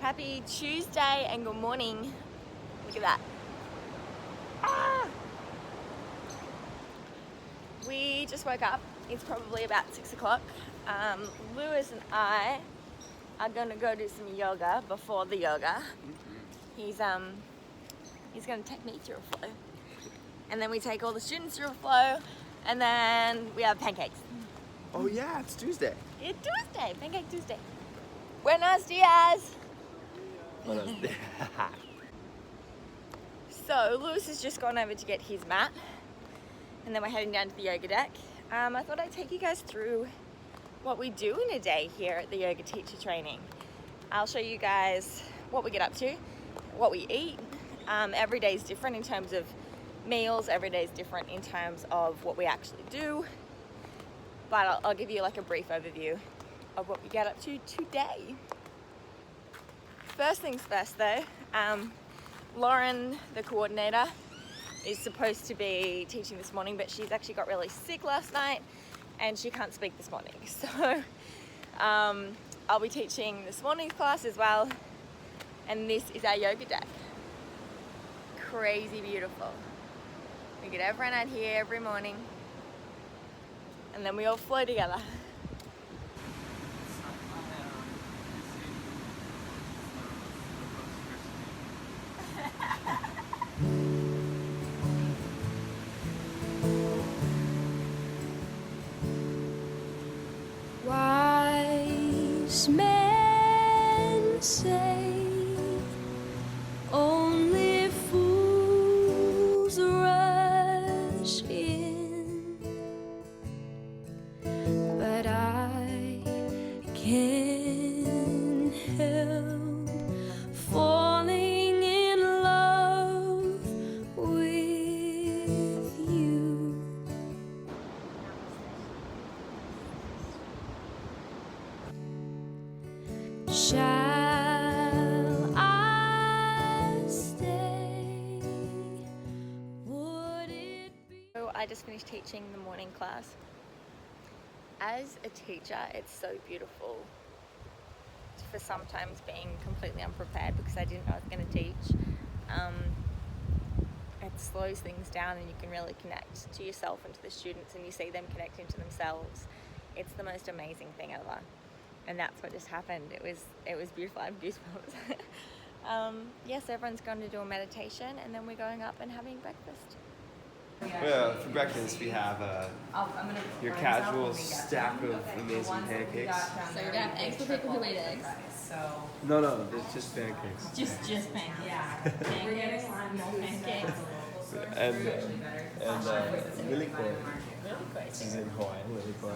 Happy Tuesday and good morning. Look at that. Ah! We just woke up. It's probably about 6 o'clock. Lewis and I are gonna go do some yoga before the yoga. He's gonna take me through a flow. And then we take all the students through a flow, and then we have pancakes. Oh yeah, it's Tuesday. It's Tuesday, Pancake Tuesday. Buenos dias. So Lewis has just gone over to get his mat, and then we're heading down to the yoga deck. I thought I'd take you guys through what we do in a day here at the yoga teacher training. I'll show you guys what we get up to, what we eat. Every day is different in terms of meals. Every day is different in terms of what we actually do. But I'll give you like a brief overview of what we get up to today. First things first though, Lauren, the coordinator, is supposed to be teaching this morning, but she's actually got really sick last night and she can't speak this morning. So I'll be teaching this morning's class as well. And this is our yoga deck. Crazy beautiful. We get everyone out here every morning and then we all flow together. Wise men say only fools rush in, but I can't help falling in love with you. Shall I stay? Would it be? So I just finished teaching the morning class. As a teacher, it's so beautiful for sometimes being completely unprepared because I didn't know I was going to teach. It slows things down and you can really connect to yourself and to the students, and you see them connecting to themselves. It's the most amazing thing ever. And that's what just happened. It was beautiful. I have goosebumps. Yes, everyone's going to do a meditation, and then we're going up and having breakfast. Well, for breakfast we have your casual stack of amazing pancakes. So you're gonna have eggs for people who eat eggs. No, it's just pancakes. Just pancakes. Yeah. Pancakes, more pancakes. And lilikoi. This is in Hawaii, lilikoi.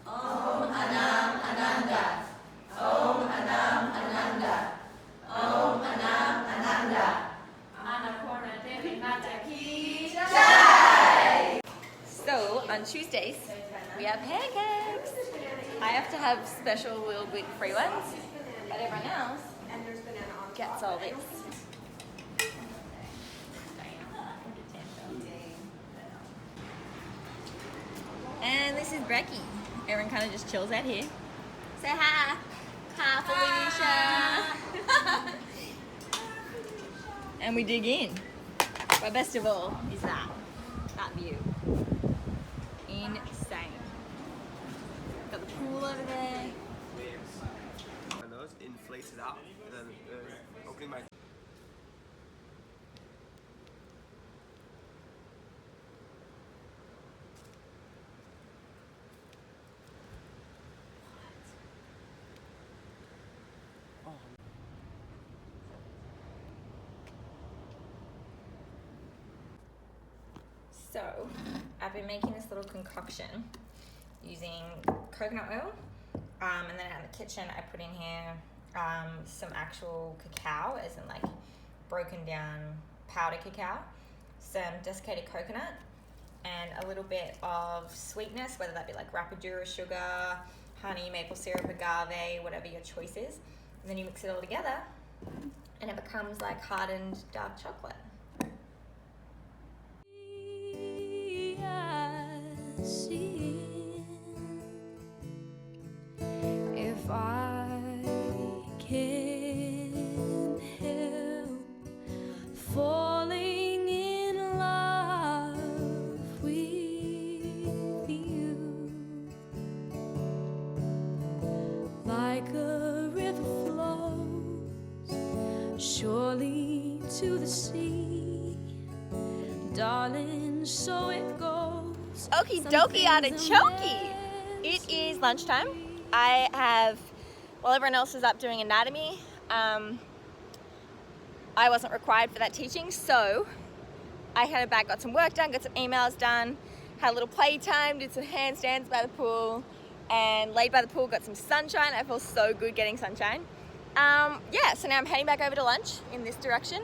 Om Anam Ananda. Om Anam Ananda. Om Anam Ananda. Annapurna Devi Mata Ki Jai. So on Tuesdays we have pancakes. I have to have special little gluten-free ones, but everyone else gets all this. And this is Brecky. Everyone kind of just chills out here. Say hi. Hi, Felicia. And we dig in. But best of all is that view. Insane. Got the pool over there. My nose inflates it out, and then opening my. So, I've been making this little concoction using coconut oil, and then out in the kitchen I put in here some actual cacao, as in like broken down powder cacao, some desiccated coconut, and a little bit of sweetness, whether that be like rapadura sugar, honey, maple syrup, agave, whatever your choice is. And then you mix it all together and it becomes like hardened dark chocolate. If I can't help falling in love with you. Like a river flows surely to the sea, darling, so it goes. Okie dokie artichoke! It is lunchtime. I have, while everyone else is up doing anatomy, I wasn't required for that teaching, so I headed back, got some work done, got some emails done, had a little playtime, did some handstands by the pool, and laid by the pool, got some sunshine. I feel so good getting sunshine. Yeah, so now I'm heading back over to lunch in this direction.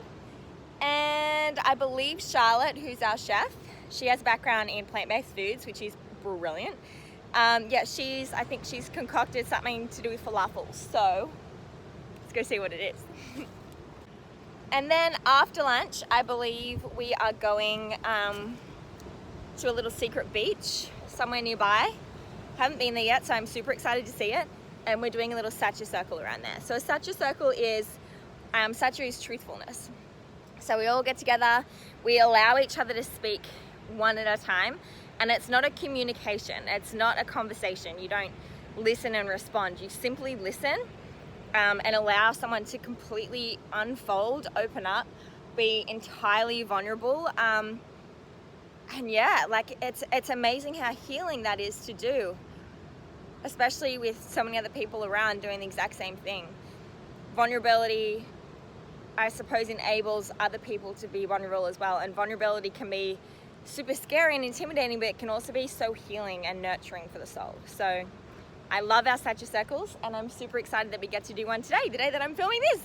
And I believe Charlotte, who's our chef, she has a background in plant-based foods, which is brilliant. Yeah, I think she's concocted something to do with falafels. So let's go see what it is. And then after lunch, I believe we are going to a little secret beach somewhere nearby. Haven't been there yet, so I'm super excited to see it. And we're doing a little Satya circle around there. So a Satya circle is, Satya is truthfulness. So we all get together, we allow each other to speak one at a time, and it's not a communication, it's not a conversation. You don't listen and respond, you simply listen and allow someone to completely unfold, open up, be entirely vulnerable. And yeah, like it's amazing how healing that is to do, especially with so many other people around doing the exact same thing. Vulnerability, I suppose, enables other people to be vulnerable as well, and vulnerability can be super scary and intimidating, but it can also be so healing and nurturing for the soul. So I love our Satya circles, and I'm super excited that we get to do one today, the day that I'm filming this.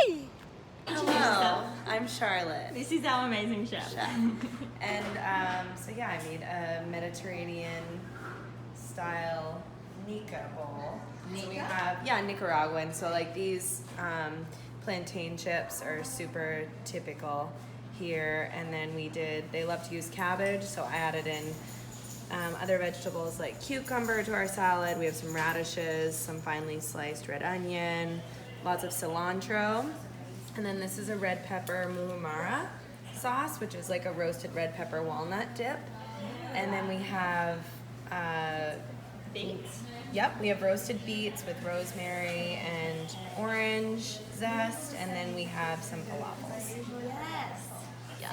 Yay! Hello, I'm Charlotte. This is our amazing chef. And so yeah, I made a Mediterranean style Nika bowl. So we have, Nicaraguan. So like these plantain chips are super typical here. And then they love to use cabbage, so I added in other vegetables like cucumber to our salad. We have some radishes, some finely sliced red onion, lots of cilantro. And then this is a red pepper muhumara sauce, which is like a roasted red pepper walnut dip. And then we have Beets. Yep, we have roasted beets with rosemary and orange zest, and then we have some falafels. Yes. So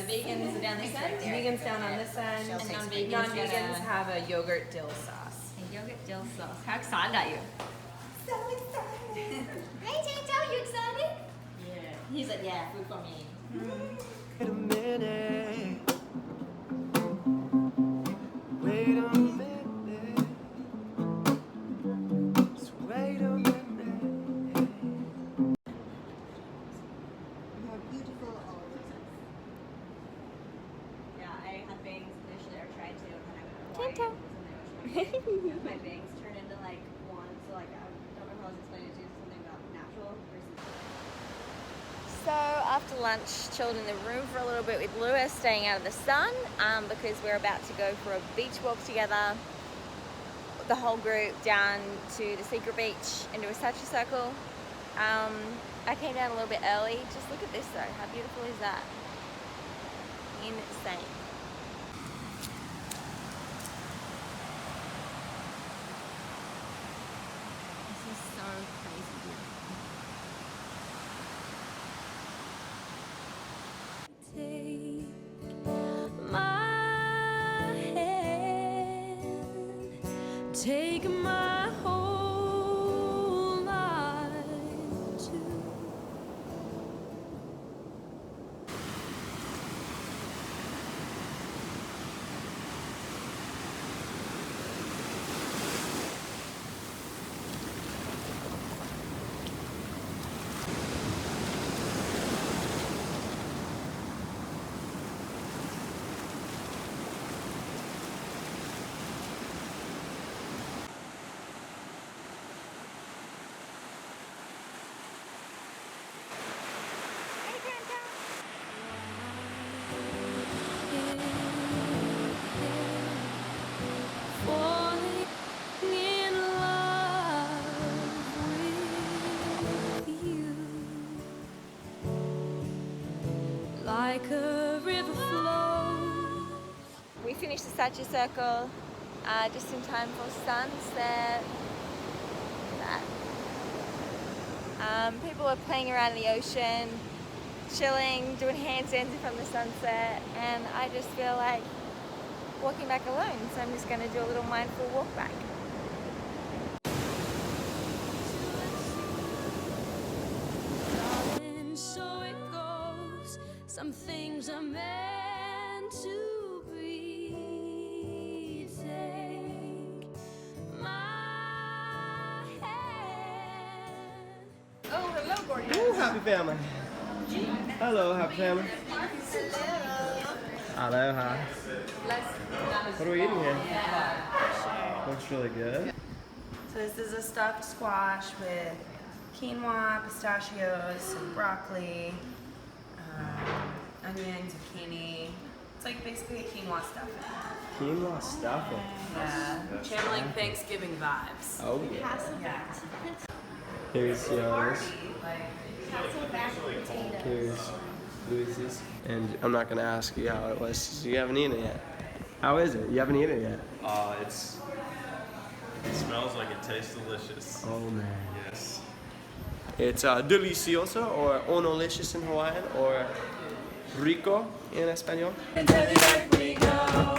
the vegans are down this end. Vegans down on this end. And non-vegans Non-vegans have a yogurt dill sauce. A yogurt dill sauce. How excited are you? So excited. Hey, Tito, you excited? Yeah. He's like, yeah, food for me. Wait a minute. Wait a minute. Just wait a minute. More beautiful always. Yeah, I had bangs initially, or tried to, and then I Tinto. my bangs turned into like one, so like I don't know how else to explain it to you, something about natural versus. So after lunch, chilled in the room for a little bit with Lewis, staying out of the sun, because we're about to go for a beach walk together. The whole group down to the secret beach into a Satya circle. I came down a little bit early. Just look at this though. How beautiful is that? Insane. This is so crazy beautiful. Take my hand, take my whole life too. like a river flows. We finished the statue circle just in time for sunset. Look at that. People were playing around the ocean, chilling, doing handstands from the sunset, and I just feel like walking back alone, so I'm just going to do a little mindful walk back. And so it goes. Some things are meant to be. Take my hand. Oh, hello, gorgeous. Ooh, happy family. Hello, happy family. Aloha. What are we eating here? Looks really good. So this is a stuffed squash with quinoa, pistachios, some broccoli, onion, zucchini. It's like basically a quinoa stuffing. Quinoa stuffing. Yeah. Channeling Thanksgiving vibes. Oh yeah. Yeah. Here's yours. Hasselback potato. Here's Louise's. And I'm not gonna ask you how it was. 'Cause you haven't eaten it yet. How is it? You haven't eaten it yet. It smells like it tastes delicious. Oh man. Yes. It's delicioso or onolicious in Hawaiian or rico in Espanol. Until the earth we go.